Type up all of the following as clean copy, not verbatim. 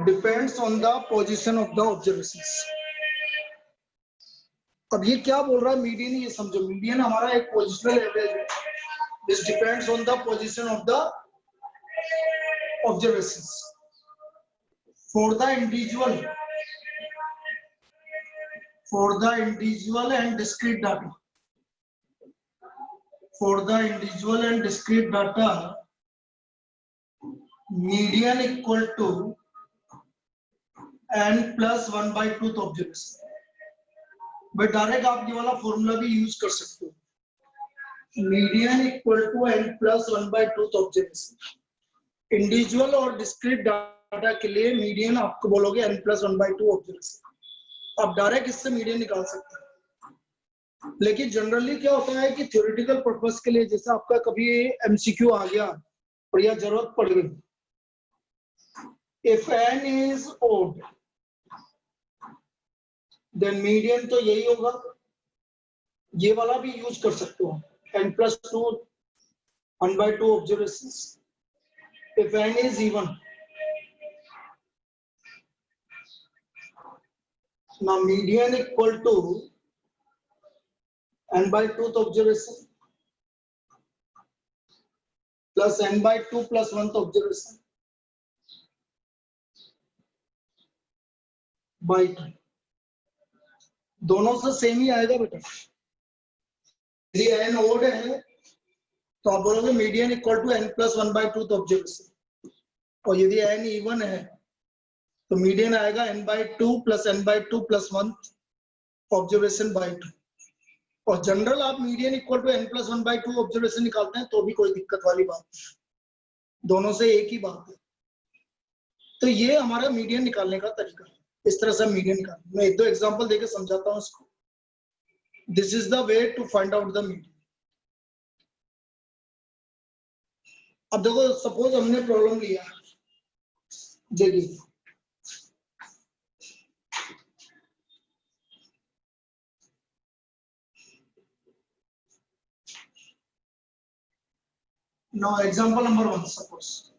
Depends on the position of the observations. अब ये क्या बोल रहा है मीडियन, ये समझो। मीडियन हमारा एक पोजिशनल एवरेज है, this depends on the position of the observations for the individual and discrete data. For the individual and discrete data, median equal to n plus 1/2 observation. But direct आप ये वाला formula भी use कर सकते हो, median equal to n plus 1/2 observation. Individual और discrete data के लिए मीडियन आपको बोलोगे n plus 1/2 ऑब्जर्वेशन। आप डायरेक्ट इससे मीडियन निकाल सकते हैं। लेकिन जनरली क्या होता है कि थ्योरेटिकल पर्पस के लिए, जैसे आपका कभी एमसीक्यू आ गया और या जरूरत पड़ गई, if n is odd then median तो यही होगा। ये वाला भी यूज कर सकते हो, n plus 2 1/2 observations. If n is even, now median equal to n/2 observation plus n/2 plus 1 observation by 2। दोनों से सेम ही आएगा बेटा। यदि n ओड है तो आप बोलोगे median equal to n plus 1/2 observation, और यदि n इवन है तो मीडियन आएगा n/2 plus n/2 plus 1 observation by 2। और जनरल आप median equal to n plus 1/2 observation निकालते हैं तो भी कोई दिक्कत वाली बात नहीं, दोनों से एक ही बात है। तो ये हमारा मीडियन निकालने का तरीका है, इस तरह से मीडियन निकालना। मैं एक दो एग्जांपल देके समझाता हूँ इसको। This is the way to find out the median. अब देखो, सपोज हमने प्रॉब्लम लिया, देखिए now example number 1, suppose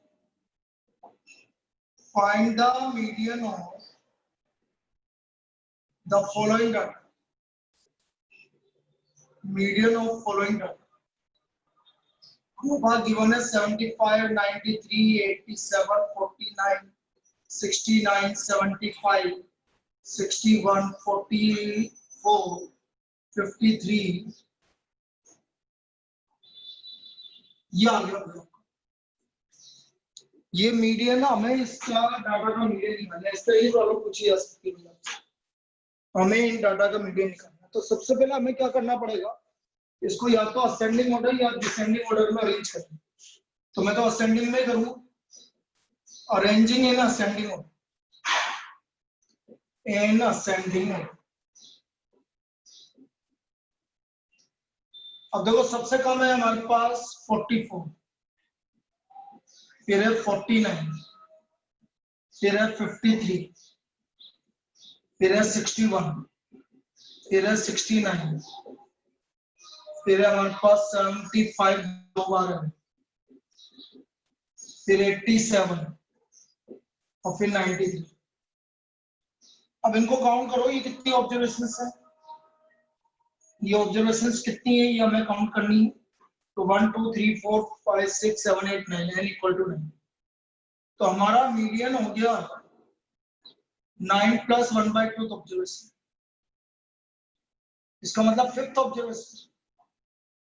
find the median of the following data, median of following data। group are given as 75 93 87 49 69 75 61 44 53। ये आ गया। ये मीडियन ना, हमें इसका डाटा का मीडियन निकालना है। इस तरह की प्रॉब्लम पूछी जा सकती है, हमें इन डाटा का मीडियन निकालना है। तो सबसे पहले हमें क्या करना पड़ेगा, इसको या तो असेंडिंग ऑर्डर या डिसेंडिंग ऑर्डर में अरेंज करना। तो मैं तो असेंडिंग में करूंगा, arranging in ascending order, in ascending order. अब देखो, सबसे कम है हमारे पास 44, फिर है 49, फिर है 53, फिर है 61, फिर है 69, फिर है हमारे पास 75 दो बार है, फिर 87 और फिर 93। अब इनको काउंट करो, ये कितनी ऑब्जर्वेशंस है, ये ऑब्जर्वेशंस कितनी है, ये हमें काउंट करनी है। तो 1 2 3 4 5 6 7 8 9 n इक्वल टू 9। तो हमारा मीडियन हो गया 9 plus 1/2 ऑब्जर्वेशन। इसका मतलब फिफ्थ ऑब्जर्वेशन।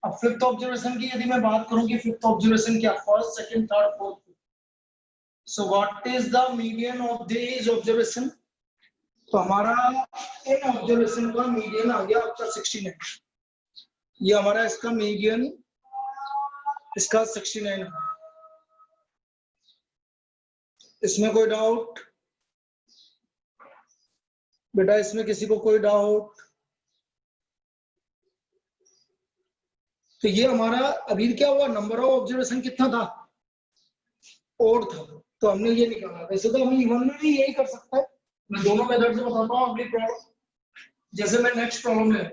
अब फिफ्थ ऑब्जर्वेशन की यदि मैं बात करूं कि फिफ्थ ऑब्जर्वेशन क्या, first second third fourth. So what is the median of this observation. तो हमारा इन ऑब्जर्वेशन का मीडियन आ गया आपका 69। ये हमारा इसका मीडियन, इसका 69 है। इसमें कोई डाउट बेटा, इसमें किसी को कोई डाउट? तो ये हमारा अभी क्या हुआ, नंबर ऑफ ऑब्जर्वेशन कितना था, ओड था, तो हमने ये निकाला। वैसे तो हम इवन में भी यही कर सकते हैं, मैं दोनों मेथड से बताता हूँ अगली प्रॉब्लम। जैसे मैं नेक्स्ट प्रॉब्लम ले,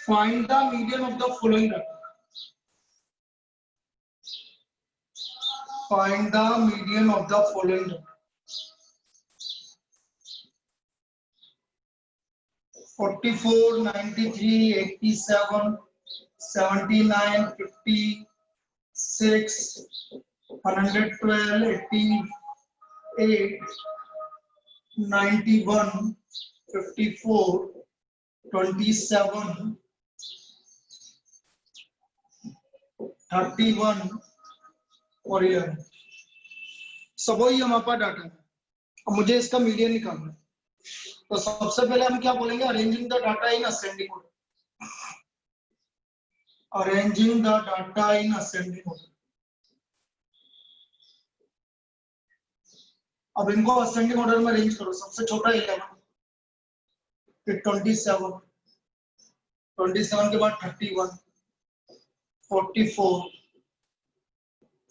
find the median of the following data. Find the median of the following data. 44, 93, 87, 79, 56, 112, 88, 91, 54, 27, 31 और 11। सब वही हमारे पास डाटा है। अब मुझे इसका मीडियन निकालना है। तो सबसे पहले हम क्या बोलेंगे, arranging the data in ascending order. Arranging the data in ascending order. अब इनको असेंडिंग ऑर्डर में अरेंज करो। सबसे छोटा 11, फिर 27, 27 के बाद 31, 44,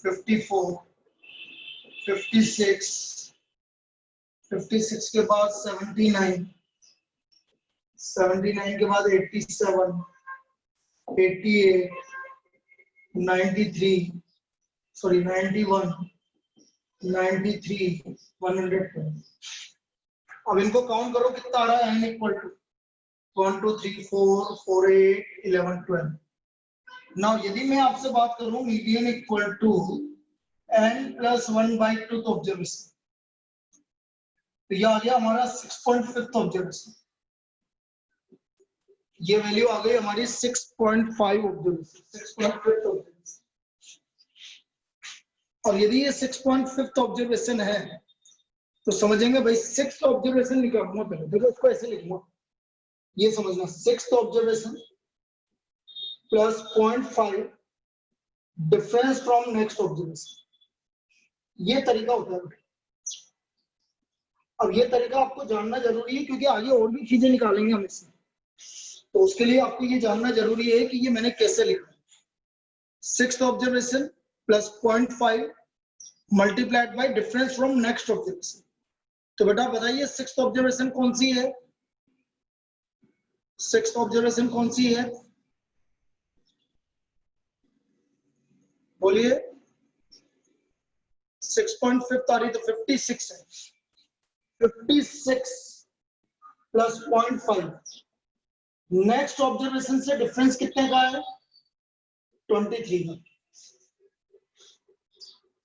54, 56, 56 के बाद 79, 79 के बाद 87, 88, 93, सॉरी 91, 93, 112। अब इनको काउंट करो कितना आ रहा है, n इक्वल टू 1 2 3 4 4 8 11 12। नाउ यदि मैं आपसे बात करूं median equal to n+1/2 observation, तो ये आ गया हमारा 6.5 ऑब्जर्वेशन। ये वैल्यू आ गई हमारी 6.5 ऑब्जर्वेशन, 6.5 ऑब्जर्वेशन। और यदि ये 6.5 ऑब्जर्वेशन है तो समझेंगे भाई 6th ऑब्जर्वेशन निकालूंगा। पहले देखो इसको ऐसे लिखूंगा, ये समझना 6th observation plus 0.5 difference from next observation, ये तरीका होता है। अब ये तरीका आपको जानना जरूरी है क्योंकि आगे और भी चीजें निकालेंगे हम इसमें, तो उसके लिए आपको ये जानना जरूरी है कि ये मैंने कैसे लिखा। 6th observation plus 0.5 multiplied by difference from next observation. तो बेटा बताइए 6th ऑब्जर्वेशन कौन सी है? 6th ऑब्जर्वेशन कौन सी है, बोलिए। 6.5 आ रही तो 56 है। 56 प्लस 0.5, नेक्स्ट ऑब्जर्वेशन से डिफरेंस कितने का है? 23 का।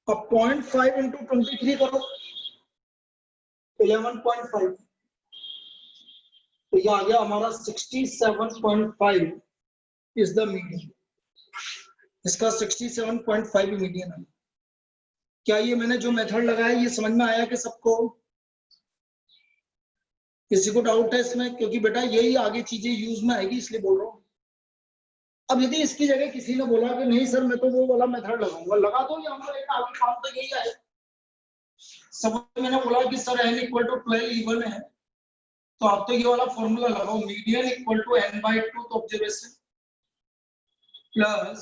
अब 0.5 इंटू 23 करो, 11.5, तो ये आ गया हमारा 67.5 इज द मीडियन। इसका 67.5 मीडियन है। क्या ये मैंने जो मेथड लगाया ये समझ में आया कि सबको? किसी को डाउट है इसमें? क्योंकि बेटा यही आगे चीजें यूज में आएगी इसलिए बोल रहा हूँ। अब यदि इसकी जगह किसी ने बोला कि नहीं सर मैं तो वो वाला मेथड लगाऊंगा, लगा दो, ये हमारा आगे काम तो यही है। सब मैंने बोला कि sir n equal to 12 even है, तो आप तो ये वाला फॉर्मूला लगाओ, median equal to n/2 observation plus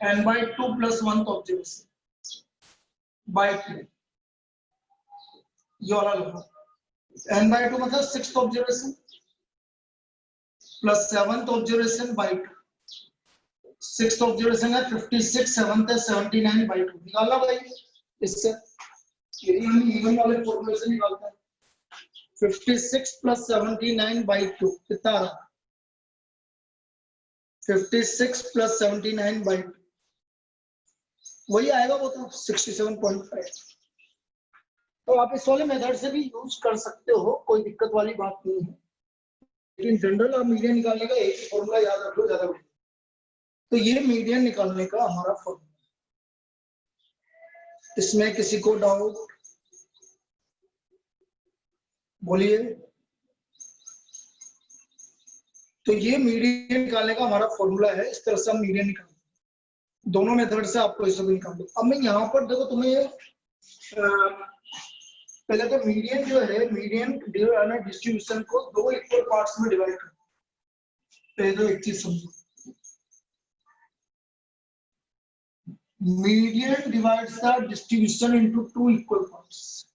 n/2 plus 1 observation by 2, ये वाला लगाओ। n/2 मतलब 6th observation plus 7th observation by 2। 6th observation है 56, 7th है 79 बाय 2। निकाला भाई इससे, यदि हम इवन वाले फॉर्मूले से निकालते हैं 56 प्लस 79 बाई 2 कितना आ रहा? 56 प्लस 79 बाई 2 वही आएगा, वो तो 67.5। तो आप इस वाले मेथड से भी यूज कर सकते हो, कोई दिक्कत वाली बात नहीं है, लेकिन जनरल आप मीडियन निकालने का एक फॉर्मूला याद रख लो, ज्यादा बढ़िया। तो ये मीडियन निकालने का हमारा फॉर्मूला। इसमें किसी को डाउट? बोलिए। तो ये मीडियन निकालने का हमारा फॉर्मूला है, इस तरह से हम मीडियन निकालते हैं। दोनों मेथड से आपको इसे भी निकाल दो। अब मैं यहाँ पर देखो तुम्हें पहले तो मीडियन जो है, मीडियन डिस्ट्रीब्यूशन को 2 इक्वल पार्ट्स में डिवाइड कर। पहले तो एक चीज समझो, median divides the distribution into 2 equal parts.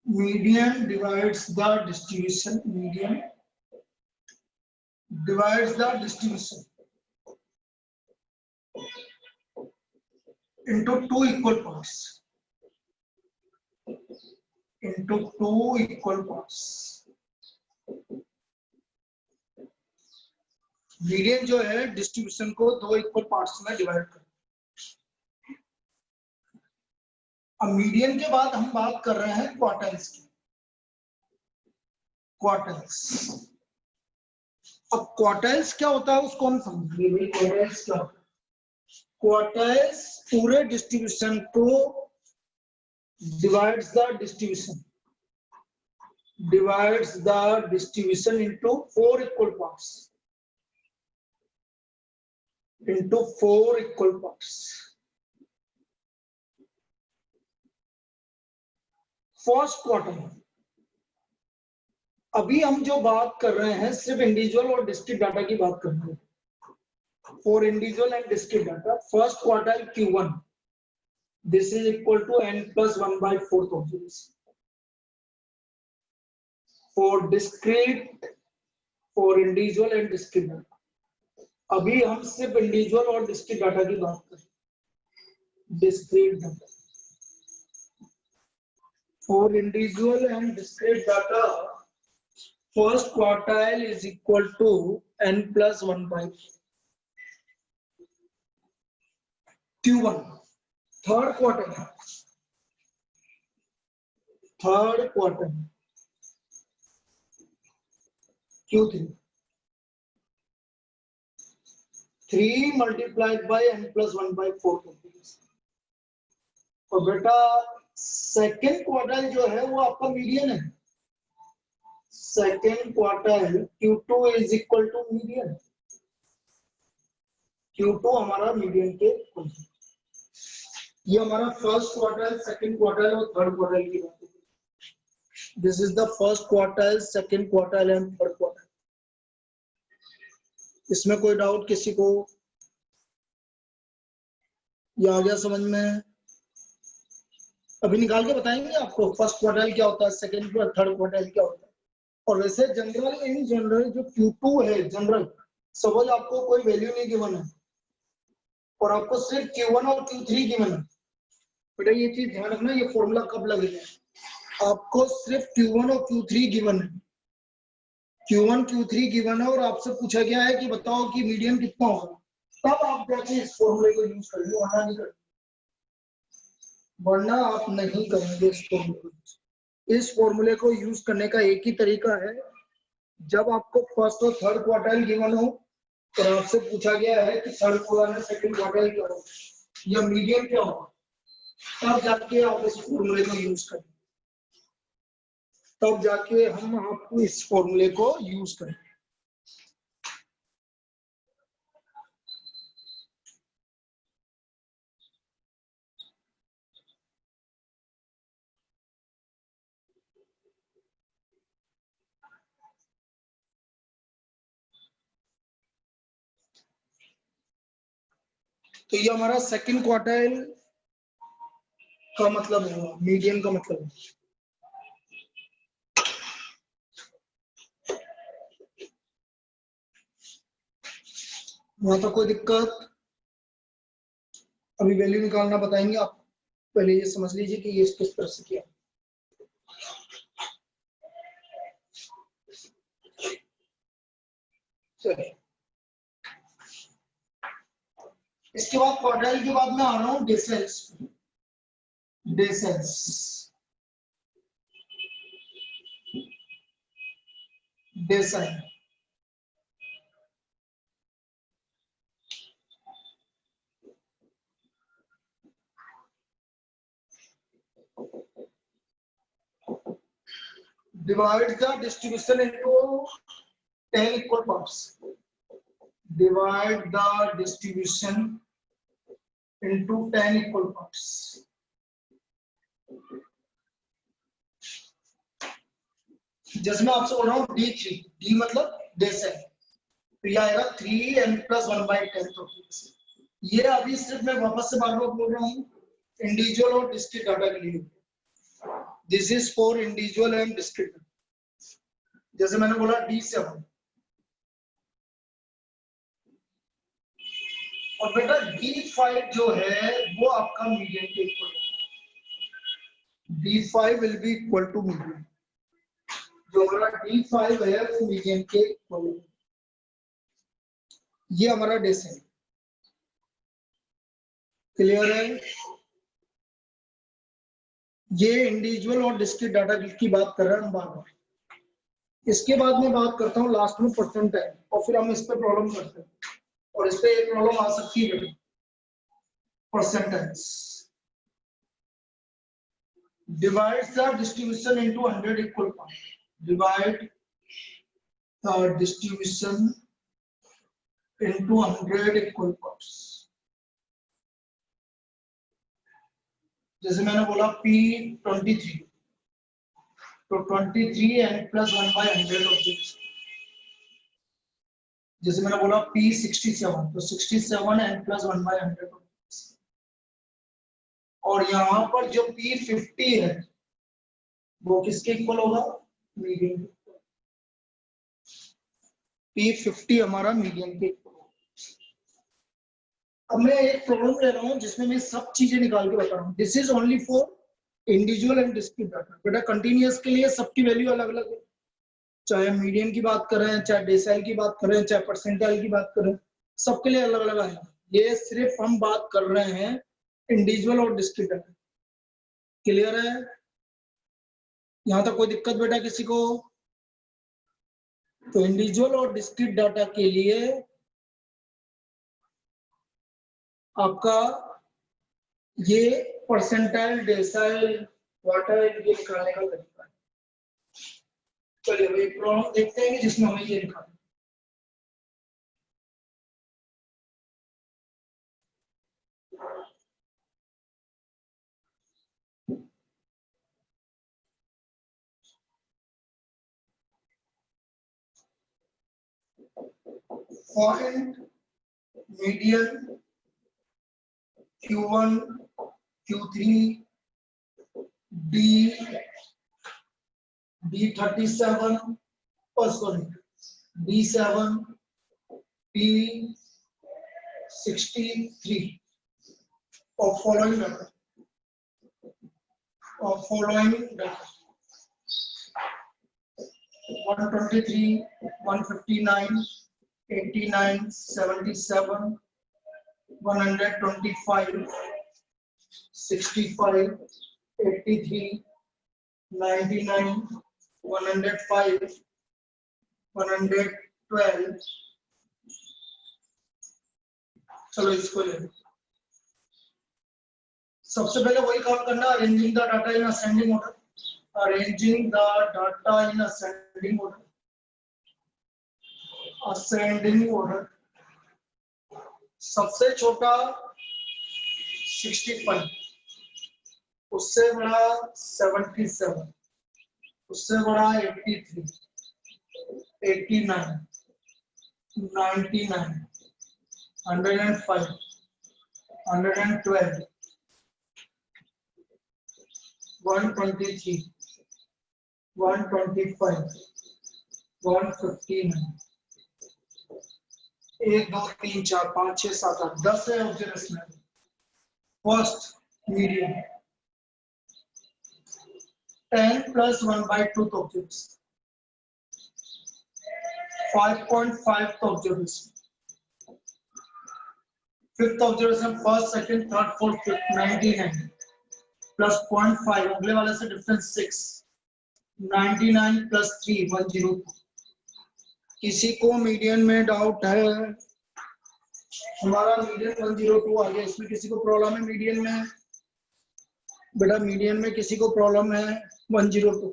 Median divides the distribution. Median divides the distribution into two equal parts. Into two equal parts. Median जो है डिस्ट्रीब्यूशन को दो इक्वल पार्ट्स में डिवाइड कर। अब मीडियन के बाद हम बात कर रहे हैं क्वार्टाइल्स की। क्वार्टाइल्स, अब क्वार्टाइल्स क्या होता है उसको हम समझेंगे। भाई क्वार्टाइल्स क्या होता है? क्वार्टाइल्स पूरे डिस्ट्रीब्यूशन को divides the distribution into four equal parts. Into four equal parts. First quartile, अभी हम जो बात कर रहे हैं सिर्फ इंडिविजुअल और डिस्क्रीट डाटा की बात कर रहे हैं। For individual and discrete data, first quartile Q1, this is equal to n plus 1/4 observation. For discrete, for individual and discrete data, अभी हम सिर्फ इंडिविजुअल और डिस्क्रीट डाटा की बात कर रहे हैं। Discrete data, for individual and discrete data, first quartile is equal to n plus 1/4. Q1, third quartile Q3, 3 multiplied by n plus 1/4. और बेटा सेकेंड क्वार्टाइल जो है वो आपका मीडियन है। Second quartile Q2 is equal to median. Q2 हमारा median के equal है। ये हमारा फर्स्ट क्वार्टाइल, सेकेंड क्वार्टाइल और थर्ड क्वार्टाइल की बात है। This is the first quartile, second quartile and third quartile. इसमें कोई डाउट किसी को? ये आ गया समझ में? अभी निकाल के बताएंगे आपको फर्स्ट क्वार्टाइल क्या होता है, सेकेंड और थर्ड क्वार्टाइल क्या होता है। और वैसे जनरल, इन जनरल जो Q2 है जनरल, सपोज आपको कोई वैल्यू नहीं गिवन है और आपको सिर्फ Q1 और Q3 गिवन है। बेटा ये चीज ध्यान रखना, ये फॉर्मूला कब लगेगा। आपको सिर्फ Q1 और Q3 गिवन है, Q1 Q3 गिवन है और आपसे पूछा गया है कि बताओ कि मीडियन कितना होगा, तब आप जाके इस फॉर्मूले को यूज करेंगे, वरना नहीं करेंगे। वरना आप नहीं करेंगे इस फॉर्मूले को। इस फॉर्मूले को यूज करने का एक ही तरीका है, जब आपको फर्स्ट और थर्ड क्वार्टाइल गिवन हो और आपसे पूछा गया है कि थर्ड क्वार्टाइल सेकंड क्वार्टाइल क्या होगा या मीडियन क्या होगा, तब जाके आप इस फॉर्मूले को यूज करें। तब जाके हम आपको इस फॉर्मूले को यूज करें। तो ये हमारा सेकंड क्वार्टाइल का मतलब है, मीडियन का मतलब है। वहां तक कोई दिक्कत? अभी वैल्यू निकालना बताएंगे आप, पहले ये समझ लीजिए कि ये किस तरह से किया। चलिए, इसके बाद क्वार्टाइल के बाद मैं आ रहा हूं डेसेल्स। डेसेल्स, decyl, divide the distribution into 10 equal parts. Divide the distribution into 10 equal parts. जैसे मैं आपसे बोल रहा हूँ D3, D मतलब डेसेल, तो यह आएगा 3n plus 1/10। ये अभी सिर्फ मैं वापस से बार बार बोल रहा हूँ इंडिविजुअल और डिस्क्रीट डाटा के लिए। This is for individual and discrete. जैसे मैंने बोला D7, और बेटा D5 जो है वो आपका मीडियन के इक्वल है। D5 will be equal to median, जो हमारा D5 है वो मीडियन के इक्वल है। ये हमारा डेसिमल क्लियर है। ये इंडिविजुअल और डिस्क्रीट डाटा की बात कर रहे हैं हम बार-बार। इसके बाद मैं बात करता हूँ लास्ट में परसेंटाइल, और फिर हम इस पे प्रॉब्लम करते हैं। और इस पे एक प्रॉब्लम आ सकती है percentiles. Divides the distribution into 100 equal parts. Divide the distribution into 100 equal parts. जैसे मैंने बोला P23, तो 23 n plus 1 by 100 ऑब्जेक्ट्स। जैसे मैंने बोला P67, तो 67 n plus 1 by 100 ऑब्जेक्ट्स। और यहाँ पर जो P50 है वो किसके इक्वल होगा? मीडियन। P50 हमारा मीडियन के इक्वल। अब मैं एक प्रॉब्लम ले रहा हूँ जिसमें मैं सब चीजें निकाल के बता रहा हूँ। This is only for individual and discrete data. बेटा कंटिन्यूअस के लिए सबकी वैल्यू अलग अलग है, चाहे मीडियन की बात करें, चाहे डेसाइल की बात करें, चाहे परसेंटाइल की बात करें, सबके लिए अलग अलग आएगा। ये सिर्फ हम बात कर रहे हैं इंडिविजुअल और डिस्क्रीट डाटा। क्लियर है? यहाँ तक कोई दिक्कत बेटा किसी को? तो इंडिविजुअल और डिस्क्रीट डाटा के लिए आपका ये परसेंटाइल, डेसाइल, क्वार्टाइल ये निकालने का तरीका है। चलिए भाई प्रॉब्लम देखते हैं जिसमें हमें ये निकालना है। Find median Q1, Q3, D37, sorry, D7, P63 of following data. Of following data: 123, 159, 89, 77, 125, 65, 83, 99, 105, 112। चलो इसको ले लो। सबसे पहले वही काम करना, arranging the data in ascending order. Arranging the data in ascending order. Ascending order. सबसे छोटा 65, उससे बड़ा 77, उससे बड़ा 83, 89, 99, 105, 112, 123, 125, 159। 1 2 3 4 5 6 7 8 10 है ऑब्जेक्ट्स में। First median 10 plus 1 by 2 objects, 5.5 objects. Fifth observation first, second, third, fourth, fifth 99 plus 0.5, अगले वाले से डिफरेंस 6, 99 प्लस 3 102। किसी को मीडियन में डाउट है? हमारा मीडियन 102 आ गया। इसमें किसी को प्रॉब्लम है मीडियन में? बेटा मीडियन में किसी को प्रॉब्लम है? 102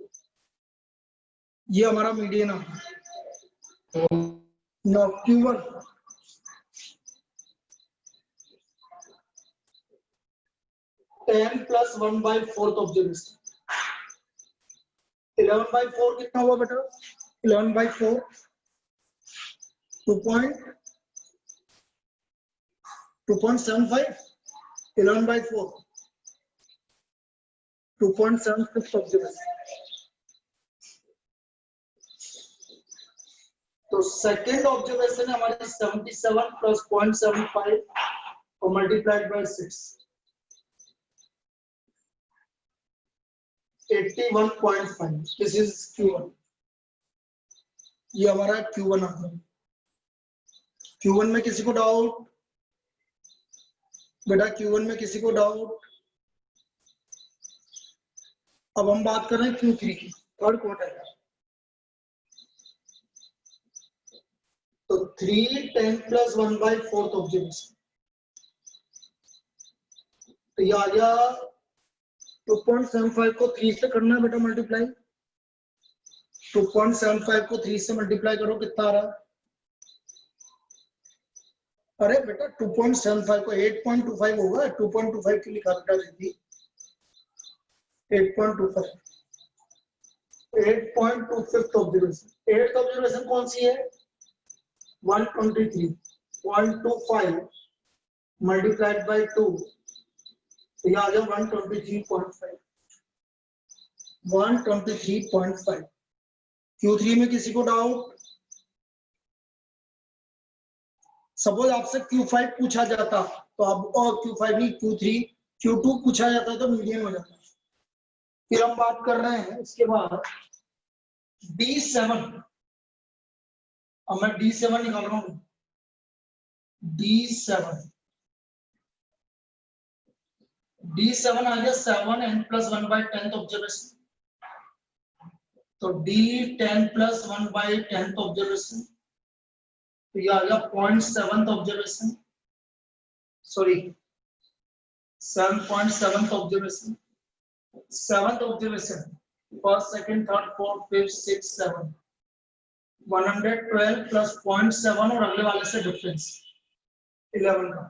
ये हमारा मीडियन आ गया। Now Q1 10 plus 1 by 4th observation. 11 by 4 कितना हुआ बेटा? 11 by 4 2.75। 11 by 4 2.76 observation. तो सेकेंड ऑब्जर्वेशन है हमारी 77 प्लस 0.75 और multiplied by 6 81.5. This is Q1. ये हमारा Q1 आ गया. Q1 में किसी को डाउट? बेटा Q1 में किसी को डाउट? अब हम बात कर रहे हैं Q3 की, थर्ड क्वार्टर. तो 3 10 प्लस 1/4 ऑब्जर्वेशन. तो ये आ गया 2.75 को 3 से करना है बेटा मल्टीप्लाई. 2.75 को 3 से मल्टीप्लाई करो, कितना आ रहा है? अरे बेटा 2.75 को 8.25 होगा. 2.25 की लिखा बेटा जल्दी. 8.25 8.25 ऑब्जर्वेशन. 8th ऑब्जर्वेशन कौन सी है? 123.25 मल्टीप्लाइड बाय 2. तो ये आ गया 123.5. 123.5. Q3 में किसी को डाउट? सपोज आपसे Q5 पूछा जाता तो अब, और Q5 नहीं Q3 Q2 पूछा जाता तो मीडियन हो जाता. फिर हम बात कर रहे हैं इसके बाद D7. अब मैं D7 निकाल रहा हूं. D7 आ गया 7 n प्लस 1/10 ऑब्जर्वेशन. तो D10 प्लस 1/10 ऑब्जर्वेशन. तो ये आ गया 0.7 observation. Sorry 7.7 observation. 7th observation. First second third fourth fifth six 7. 112 plus 0.7 और अगले वाले से डिफरेंस 11 का.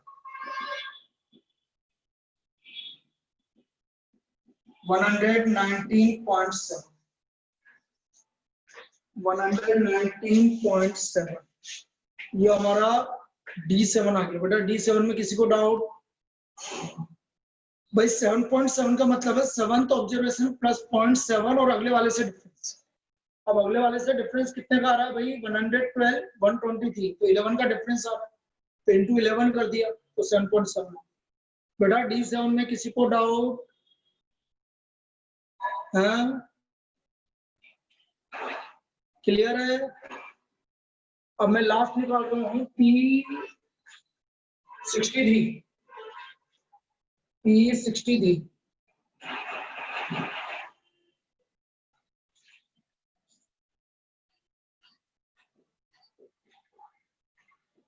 119.7. 119.7. ये हमारा D7 आ गया बेटा. D7 में किसी को डाउट? भाई 7.7 का मतलब है 7th ऑब्जर्वेशन प्लस 0.7 और अगले वाले से डिफरेंस. अब अगले वाले से डिफरेंस कितने का आ रहा है भाई? 112 123. तो 11 का डिफरेंस आ रहा है. तो इंटू 11 कर दिया तो 7.7. बेटा D7 में किसी को डाउट? हाँ क्लियर है? अब मैं लास्ट निकाल रहा हूँ P63.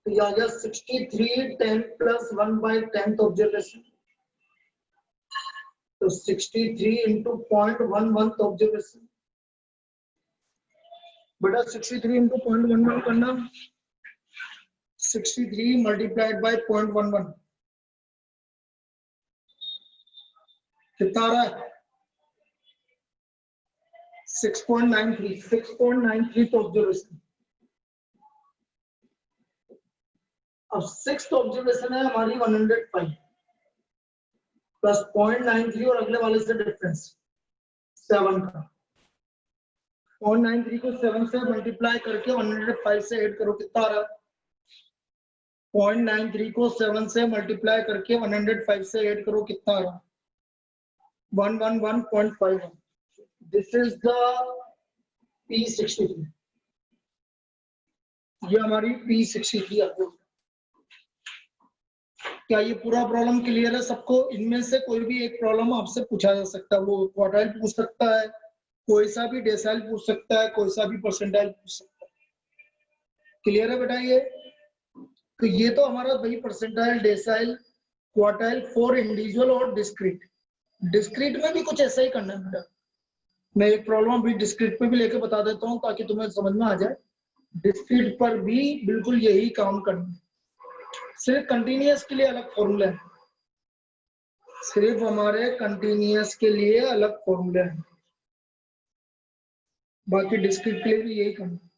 तो ये आ गया 63 10 प्लस 1/10 ऑब्जर्वेशन. तो 63 इंटू 0.11 ऑब्जर्वेशन. बेटा 63 इंटू 0.11 करना. 63 मल्टीप्लाइड बाय 0.11 कितना आ रहा है? 6.93 ऑब्जर्वेशन. अब 6th ऑब्जर्वेशन है हमारी 105 प्लस 0.93 और अगले वाले से डिफरेंस 7 का. 0.93 को 7 से मल्टीप्लाई करके 105 से ऐड करो, कितना आ रहा है? 0.93 को 7 से मल्टीप्लाई करके 105 से ऐड करो, कितना आ रहा है? 111.51. This is the P63. ये हमारी P63 आ गई. क्या ये पूरा प्रॉब्लम क्लियर है सबको? इनमें से कोई भी एक प्रॉब्लम आपसे पूछा जा सकता है. वो क्वार्टाइल पूछ सकता है, कोई सा भी डेसाइल पूछ सकता है, कोई सा भी परसेंटाइल पूछ सकता है. क्लियर है बेटा ये? तो ये तो हमारा भाई percentile, decyl, quartile for individual और डिस्क्रीट. डिस्क्रीट में भी कुछ ऐसा ही करना है बेटा. मैं एक प्रॉब्लम अभी डिस्क्रीट पे भी लेके बता देता हूँ ताकि तुम्हें समझ में आ जाए. डिस्क्रीट पर भी बिल्कुल यही काम करना है. सिर्फ कंटिन्यूअस के लिए अलग फॉर्मूला है. सिर्फ हमारे कंटिन्यूअस के लिए अलग फॉर्मूला है. बाकी डिस्क्रीट के लिए भी यही करना है.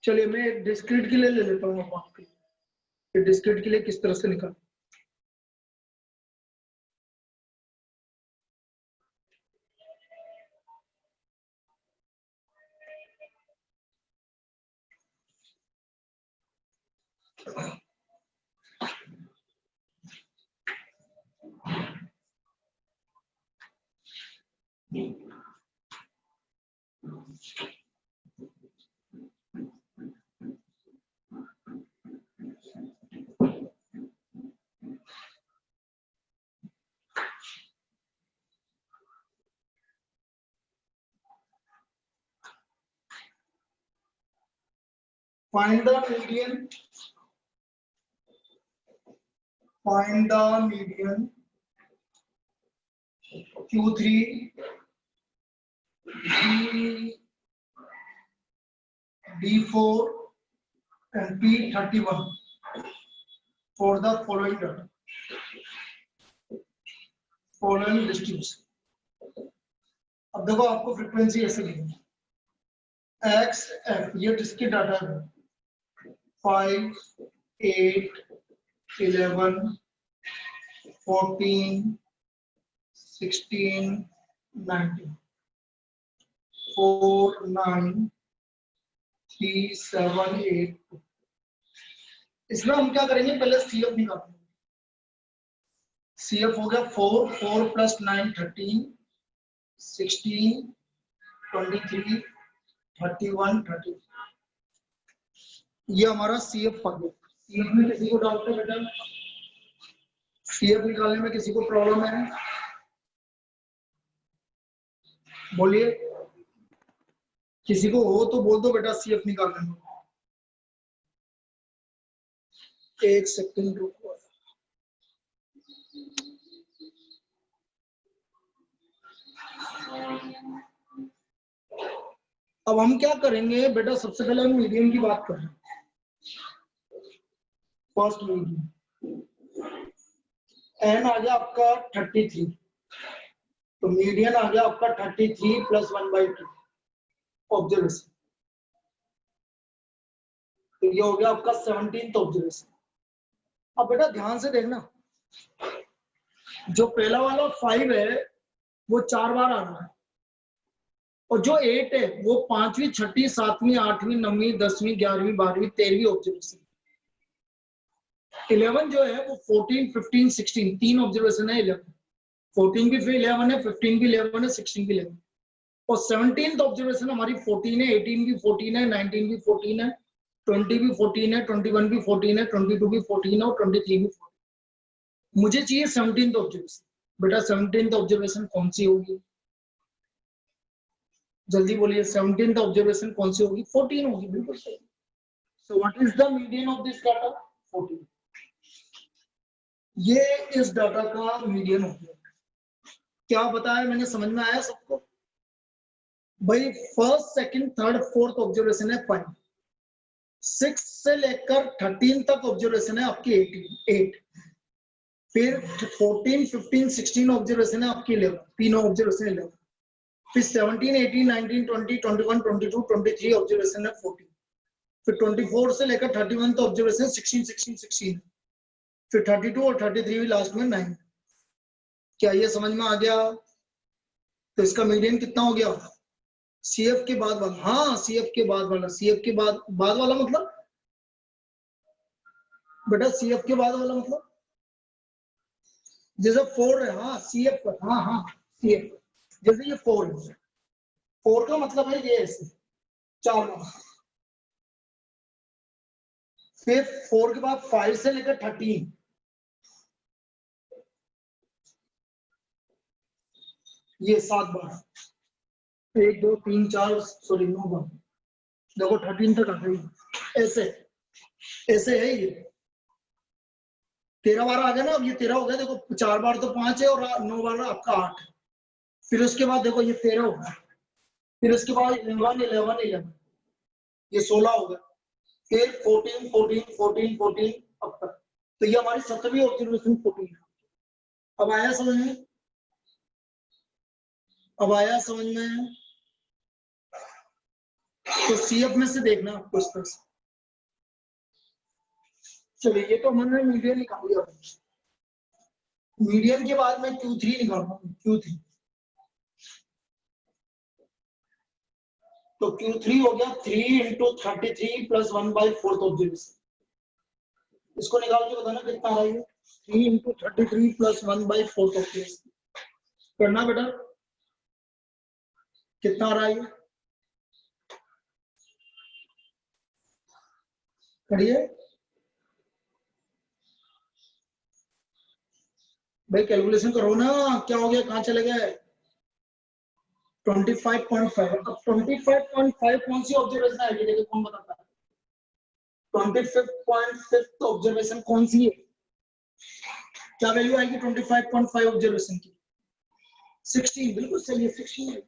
चलिए मैं डिस्क्रीट के लिए ले लेता हूँ आपके. डिस्क्रीट के लिए किस तरह से निकाल. Find the median. Find the median Q3 D4 and P31 for the following data. Following distribution. अब देखो आपको फ्रीक्वेंसी ऐसे लिखनी है एक्स एफ, ये डिस्क्रीट डाटा है 5 8 11 14 16 19 4 9 3 7 8 इसमें हम क्या करेंगे, पहले सीएफ निकालेंगे। सीएफ हो गया 4 4 प्लस 9 13 16 23 31 30। ये हमारा सीएफ आ गया। सीएफ में किसी को डाउट है बेटा? सीएफ निकालने में किसी को प्रॉब्लम है? बोलिए, किसी को हो तो बोल दो बेटा सीएफ निकालने में। एक सेकंड रुको। अब हम क्या करेंगे बेटा, सबसे पहले हम मीडियन की बात कर रहे हैं। फर्स्ट मीडियन एन आ गया आपका 33, तो मीडियन आ गया आपका 33 प्लस 1/2 ऑब्जर्वेशन, तो ये हो गया आपका 17th ऑब्जर्वेशन। अब बेटा ध्यान से देखना, जो पहला वाला 5 है वो 4 बार आ रहा है, और जो 8 है वो 5वीं 6वीं 7वीं 8वीं 9वीं 10वीं 11वीं 12वीं 13वीं ऑब्जर्वेशन। 11 जो है वो 14 15 16 तीन ऑब्जर्वेशन है। 11 14 भी फिर 11 है, 15 भी 11 है, 16 भी 11, और 17th ऑब्जर्वेशन हमारी 14 है, 18 भी 14 है, 19 भी 14 है, 20 भी 14 है, 21 भी 14 है, 22 भी 14 है और 23 भी 14। मुझे चाहिए 17th ऑब्जर्वेशन। बेटा 17th ऑब्जर्वेशन कौन सी होगी? जल्दी बोलिए, 17th ऑब्जर्वेशन कौन सी होगी? 14 होगी, बिल्कुल सही। सो what is the median of this data? 14। ये इस डाटा का मीडियन हो गया। क्या बताया मैंने, समझ में आया सबको? भाई first second third fourth observation है 5, 6 से लेकर 13 तक ऑब्जर्वेशन है आपकी 8, फिर 14 15 16 ऑब्जर्वेशन है आपकी 11, तीनों ऑब्जर्वेशन 11, फिर 17 18 19 20 21 22 23 ऑब्जर्वेशन है 14, फिर 24 से लेकर 31 तक ऑब्जर्वेशन 16 16 16, फिर 32 और 33 भी लास्ट में 9। क्या ये समझ में आ गया? तो इसका मीडियन कितना हो गया? सीएफ के बाद वाला, हाँ सीएफ के बाद वाला, सीएफ के बाद वाला मतलब बेटा सीएफ के बाद वाला मतलब जैसे 4 है, हाँ सीएफ पर, हाँ हाँ सीएफ, जैसे ये 4 है, 4 का मतलब है ये ऐसे 4 बार, फिर 4 के बाद 5 से लेकर 13, ये 7 बार, 1 2 3 4 सॉरी 9 बार, देखो 13 तक आ गई। ऐसे ऐसे है ये 13 बार आ गया ना। अब ये 13 हो गया, देखो 4 बार तो 5 है और 9 बार आपका 8 है। फिर उसके बाद देखो ये 13 हो गया, फिर उसके बाद 11 11 11, ये 16 हो गया, फिर 14 14 14 14 अब तक। तो ये हमारी 7वीं ऑब्जर्वेशन 14 है। अब आया समझ में? अब आया समझ में? तो सीएफ में से देखना आपको इस तरह से। चलिए ये तो हमने मीडियन निकाल लिया। मीडियन के बाद मैं Q3 निकालता हूँ। Q3 तो Q3 हो गया 3 × 33 + 1/4 ऑब्जर्वेशन। इसको निकाल के बताना कितना आ रहा है। 3 इंटू 33 प्लस 1/4 ऑफ दिस करना बेटा, कितना आ रहा है? करिए भाई, कैलकुलेशन करो ना, क्या हो गया, कहाँ चले गए? 25.5। अब 25.5 कौन सी ऑब्जर्वेशन आएगी, देखिए कौन बताता है? 25.5 ऑब्जर्वेशन कौन सी है? क्या वैल्यू आएगी 25.5 ऑब्जर्वेशन की? 16, बिल्कुल सही है, 16 है।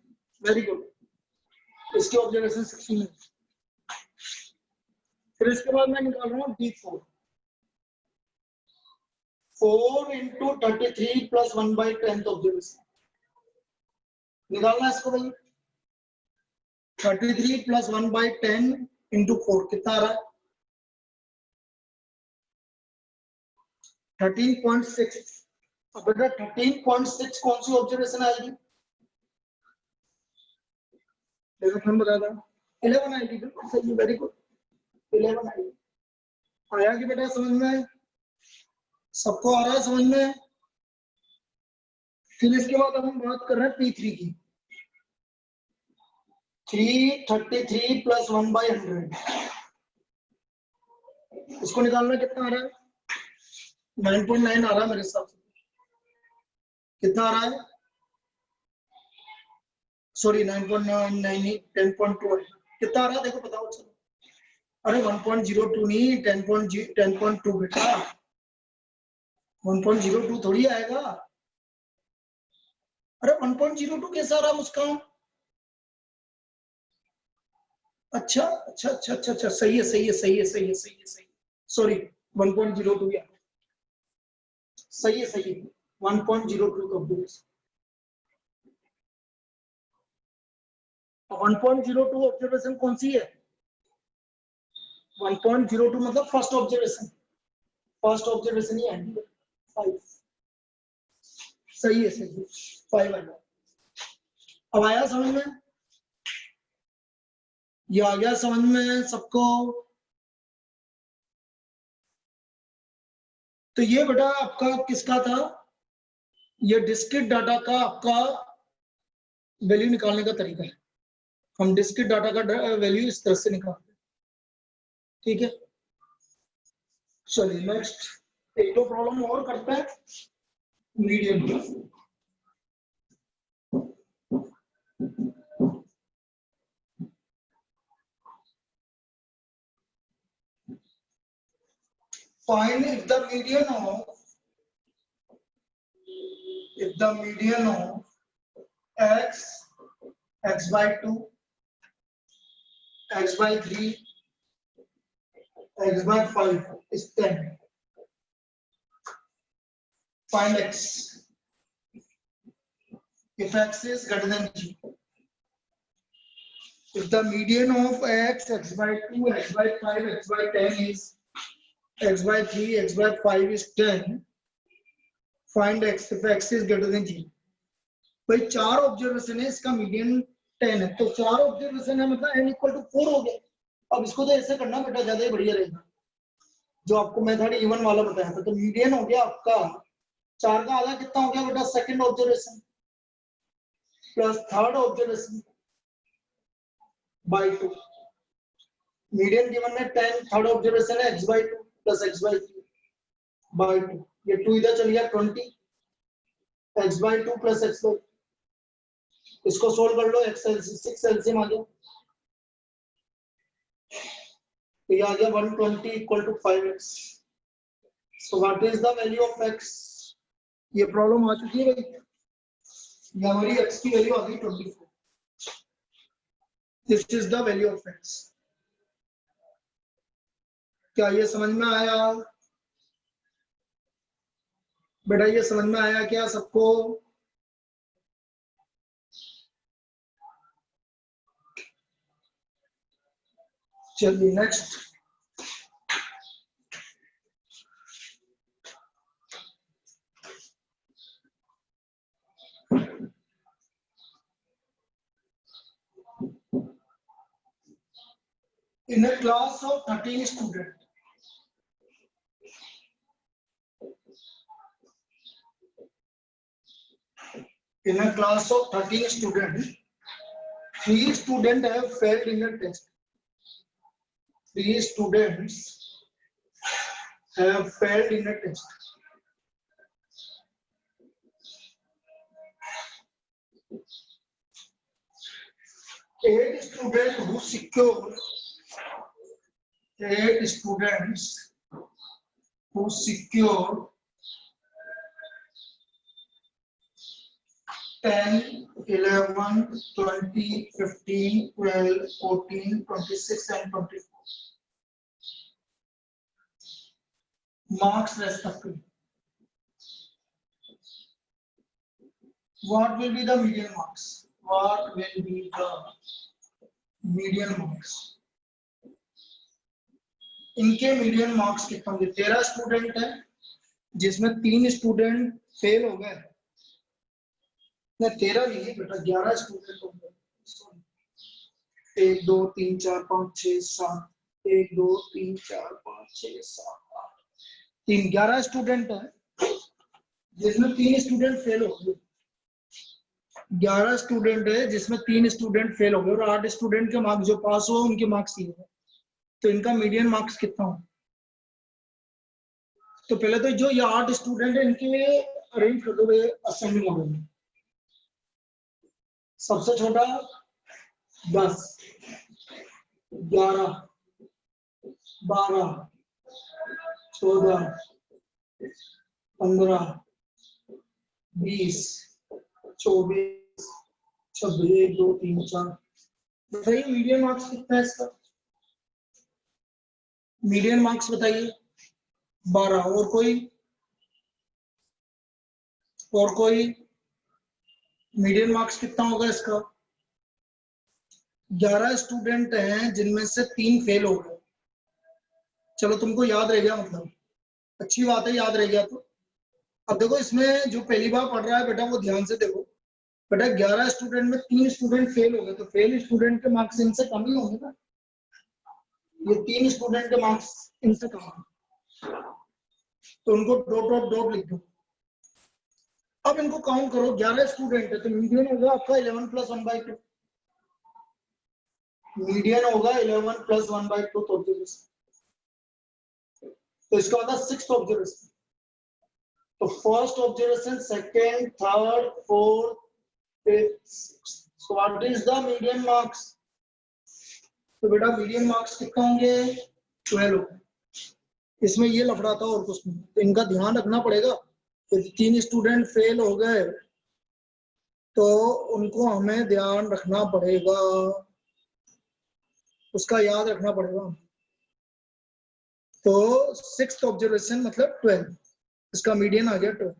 वेरी गुड, इसकी ऑब्जर्वेशन 16 है। फिर इसके बाद मैं निकाल रहा हूँ D4। 4 इंटू 33 प्लस 1/10 ऑब्जर्वेशन निकालना है इसको भाई। 33 प्लस 1/10 इंटू 4 कितना आ रहा है? 13.6। अब बेटा 13.6 कौन सी ऑब्जर्वेशन आएगी? देखो मैं बता रहा हूँ, 11 आएगी, बिल्कुल सही है, वेरी गुड, 11 आएगी। आया कि बेटा समझ में? सबको आ रहा है समझ में? फिर इसके बाद अब हम बात कर रहे हैं P3 की। 333 प्लस 1/100 इसको निकालना कितना आ रहा है? 9.9 आ रहा है मेरे हिसाब से। कितना आ रहा है? सॉरी 9.9 नहीं, 10.2 है। कितना आ रहा है देखो बताओ चलो। अरे 1.02 नहीं, 10.2 बेटा, 1.02 थोड़ी आएगा। अरे 1.02 कैसा आ रहा मुस्कान? अच्छा अच्छा अच्छा अच्छा अच्छा, सही है सही है सही है सही है सही है सही, सॉरी 1.02 यार, सही है सही है, 1.02 ऑब्जर्वेशन। 1.02 ऑब्जर्वेशन कौन सी है? 1.02 मतलब फर्स्ट ऑब्जर्वेशन, फर्स्ट ऑब्जर्वेशन ही है 5। सही है सही है, 5 आया। अब आया समझ में? ये आ गया समझ में सबको? तो ये बेटा आपका किसका था? ये डिस्क्रीट डाटा का आपका वैल्यू निकालने का तरीका है। हम डिस्क्रीट डाटा का वैल्यू इस तरह से निकालते हैं, ठीक है। चलिए नेक्स्ट एक दो प्रॉब्लम और करते हैं medium. Find if the median of x by 2, x by 3, x by 5 is 10. Find x if x is greater than g. If the median of x by 2, x by 5, x by 10 is x by 3, x by 5 is 10. Find x if x is greater than g. भाई 4 observation है, इसका median 10 है, तो 4 observation है मतलब n equal to 4 हो गया। अब इसको तो ऐसे करना बेटा, ज्यादा ही बढ़िया रहेगा, जो आपको मेथड इवन वाला बताया था। तो मीडियन हो गया आपका 4 का आधा कितना हो गया बेटा? Second observation plus third observation by 2। Median given है 10, थर्ड ऑब्जर्वेशन है x by 2 plus x by 3 by 2। ये 2 इधर चल गया 20, x by 2 plus x by, इसको सोल्व कर लो, x एलसीएम 6 एलसीएम आ गया, तो ये आ गया 120 equal to 5x। So what is the value of x? ये प्रॉब्लम आ चुकी है भाई, ये हमारी x की वैल्यू आ गई 24। This is the value of x। क्या ये समझ में आया बेटा? ये समझ में आया क्या सबको? चलिए next. In a class of 13 students, In a class of 13 students, 3 students have failed in a test. 3 students have failed in a test. Eight students who secured 10, 11, 20, 15, 12, 14, 26 and 24 marks respectively. What will be the median marks? What will be the median marks? इनके median marks कितना होंगे? 13 student है जिसमें 3 student fail हो गए। नहीं 13 नहीं है बेटा, 11 स्टूडेंट होंगे। 1 2 3 4 5 6 7 1 2 3 4 5 6 7 8 3 11 स्टूडेंट है जिसमें 3 स्टूडेंट फेल हो गए। 11 स्टूडेंट है जिसमें 3 स्टूडेंट फेल हो गए और 8 स्टूडेंट के मार्क्स जो पास हो उनके मार्क्स ये है। तो इनका मीडियन मार्क्स कितना हो? तो पहले तो जो ये 8 स्टूडेंट है इनके अरेंज कर दो असेंडिंग ऑर्डर में। सबसे छोटा 10, 11, 12, 14, 15, 20, 24, 26, 1 2 3 4। बताइए मीडियन मार्क्स कितना है इसका? मीडियन मार्क्स बताइए 12। और कोई मीडियन मार्क्स कितना होगा इसका? 11 स्टूडेंट हैं जिनमें से 3 फेल हो गए। चलो तुमको याद रह गया, मतलब अच्छी बात है, याद रह गया। तो अब देखो इसमें जो पहली बार पढ़ रहा है बेटा वो ध्यान से देखो बेटा। 11 स्टूडेंट में 3 स्टूडेंट फेल हो गए तो फेल स्टूडेंट के मार्क्स इनसे कम ही होंगे ना। ये 3 स्टूडेंट के मार्क्स इनसे कम है तो उनको डॉट लिख दो। अब इनको काउंट करो, 11 स्टूडेंट है तो मीडियन होगा आपका 11 + 1/2। मीडियन होगा 11 + 1/2 ऑब्जर्वेशन। तो इसका मतलब 6th ऑब्जर्वेशन। तो first observation, second, third, fourth, fifth, so what is the median marks? तो बेटा मीडियन मार्क्स कितना होंगे? 12। इसमें ये लफड़ा था और कुछ नहीं, तो इनका ध्यान रखना पड़ेगा। तो 3 स्टूडेंट फेल हो गए तो उनको हमें ध्यान रखना पड़ेगा, उसका याद रखना पड़ेगा। तो 6th ऑब्जर्वेशन मतलब 12, इसका मीडियन आ गया 12।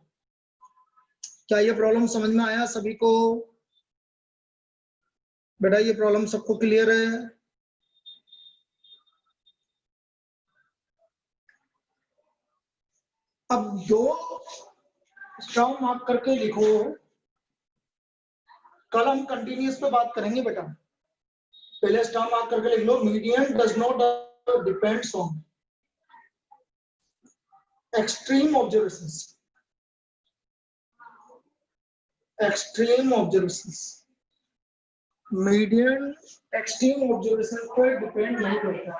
क्या ये प्रॉब्लम समझ में आया सभी को? बेटा ये प्रॉब्लम सबको क्लियर है? अब 2 स्टार मार्क करके लिखो। कल हम कंटिन्यूअस पे बात करेंगे बेटा। पहले स्टार मार्क करके लिख लो, median does not depends on extreme observations. Extreme observations, median extreme observation पर डिपेंड नहीं करता।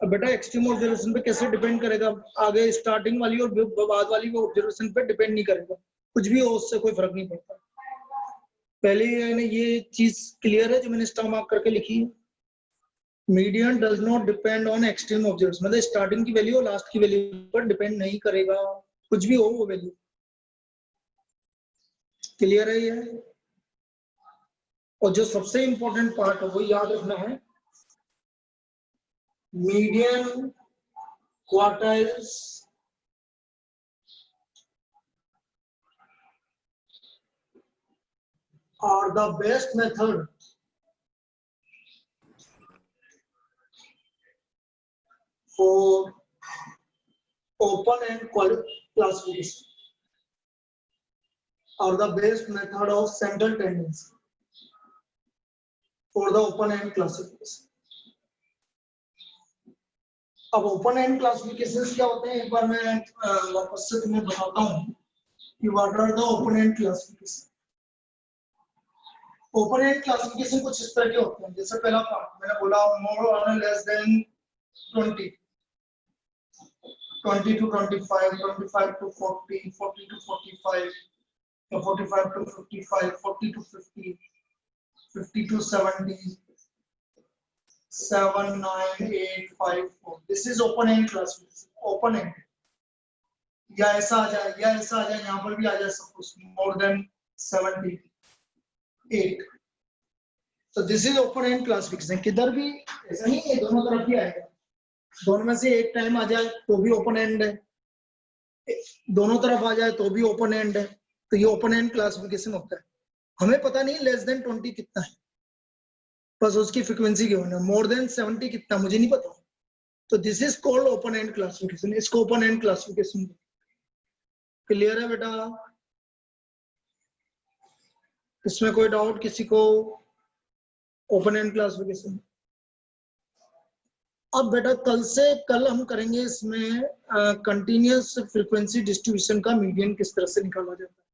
अब बेटा एक्सट्रीम ऑब्जर्वेशन पे कैसे डिपेंड करेगा? आगे स्टार्टिंग वाली और बाद वाली वो ऑब्जर्वेशन पे डिपेंड नहीं करेगा, कुछ भी हो उससे कोई फर्क नहीं पड़ता। पहले ये चीज क्लियर है जो मैंने स्टार मार्क करके लिखी है। Median does not depend on extreme observation, मतलब स्टार्टिंग की वैल्यू और लास्ट की वैल्यू पर डिपेंड नहीं करेगा, कुछ भी हो वो वैल्यू। क्लियर है ये? और जो सबसे इंपॉर्टेंट पार्ट है वो याद रखना है, median quartiles are the best method for open-end classification, are the best method of central tendency for the open-end classification. अब ओपन एंड क्लासिफिकेशन क्या होते हैं एक बार मैं वापस से तुम्हें बताता हूँ। कि what are the opponent classification. Opponent classification कुछ इस तरह के होते हैं, जैसे पहला पार्ट मैंने बोला मोर और less than 20, 20 to 25, 25 to 40, 40 to 45, 45 to 55, 40 to 50, 50 to 70, 7, 9, 8, 5, 4. This is open end classification. Open end. या ऐसा आ जाए या ऐसा आ जाए, यहाँ पर भी आ जाए suppose more than 78. So this is open end classification. किधर भी ऐसा नहीं है, दोनों तरफ ही आएगा, दोनों में से एक टाइम आ जाए तो भी ओपन एंड है, दोनों तरफ आ जाए तो भी ओपन एंड है, तो ये ओपन एंड क्लासिफिकेशन होता है। हमें पता नहीं लेस देन 20 कितना है, बस उसकी फ्रीक्वेंसी गिवन है, मोर देन 70 कितना मुझे नहीं पता, तो this is called open and classification. इसको ओपन एंड क्लासिफिकेशन। क्लियर है बेटा? इसमें कोई डाउट किसी को? Open and classification. अब बेटा कल हम करेंगे इसमें कंटिन्यूअस फ्रीक्वेंसी डिस्ट्रीब्यूशन का मीडियन किस तरह से निकाला जाता है।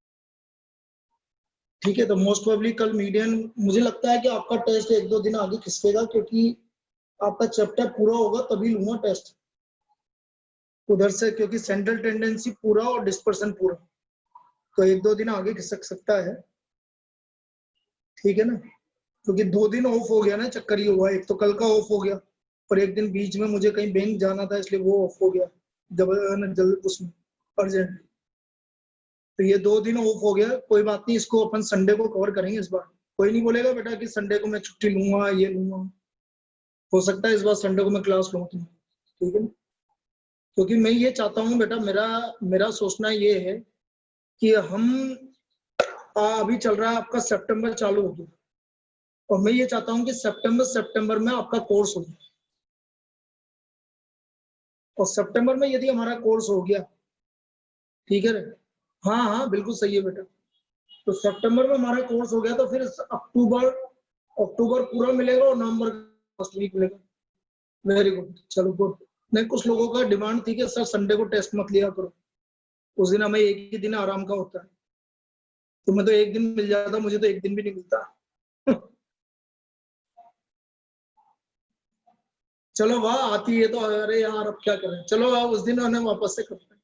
ठीक है, तो मोस्ट प्रोबेबली कल मीडियन, मुझे लगता है कि आपका टेस्ट 1-2 दिन आगे खिसकेगा, क्योंकि आपका चैप्टर पूरा होगा तभी लूंगा टेस्ट उधर से, क्योंकि सेंट्रल टेंडेंसी पूरा और डिस्पर्सन पूरा, तो 1-2 दिन आगे खिसक सकता है। ठीक है ना, क्योंकि 2 दिन ऑफ हो गया ना, चक्कर ये हुआ, एक तो कल का ऑफ हो गया और एक दिन बीच में मुझे कहीं बैंक जाना था, इसलिए वो ऑफ हो गया जल्द उसमें अर्जेंट, तो ये 2 दिन ऑफ हो गया। कोई बात नहीं, इसको अपन संडे को कवर करेंगे इस बार। कोई नहीं बोलेगा बेटा कि संडे को मैं छुट्टी लूंगा, ये लूंगा, हो सकता है इस बार संडे को मैं क्लास लूँ। ठीक है ना, क्योंकि मैं ये चाहता हूँ बेटा, मेरा सोचना ये है कि हम अभी चल रहा है आपका सितंबर चालू हो गया, और मैं ये चाहता हूँ कि सितंबर में आपका कोर्स हो जाए, और सितंबर में यदि हमारा कोर्स हो गया, ठीक है, हाँ बिल्कुल सही है बेटा, तो सितंबर में हमारा कोर्स हो गया तो फिर अक्टूबर पूरा मिलेगा और नवंबर फर्स्ट वीक मिलेगा। वेरी गुड, चलो गुड। नहीं, कुछ लोगों का डिमांड थी कि सर संडे को टेस्ट मत लिया करो, उस दिन हमें एक ही दिन आराम का होता है, तो मैं तो एक दिन मिल जाता, मुझे तो एक दिन भी नहीं मिलता। चलो वाह, आती है तो अरे यार अब क्या करें, चलो आप उस दिन उन्हें वापस से करते हैं।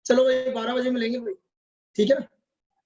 चलो भाई 12 बजे मिलेंगे भाई, ठीक है ना?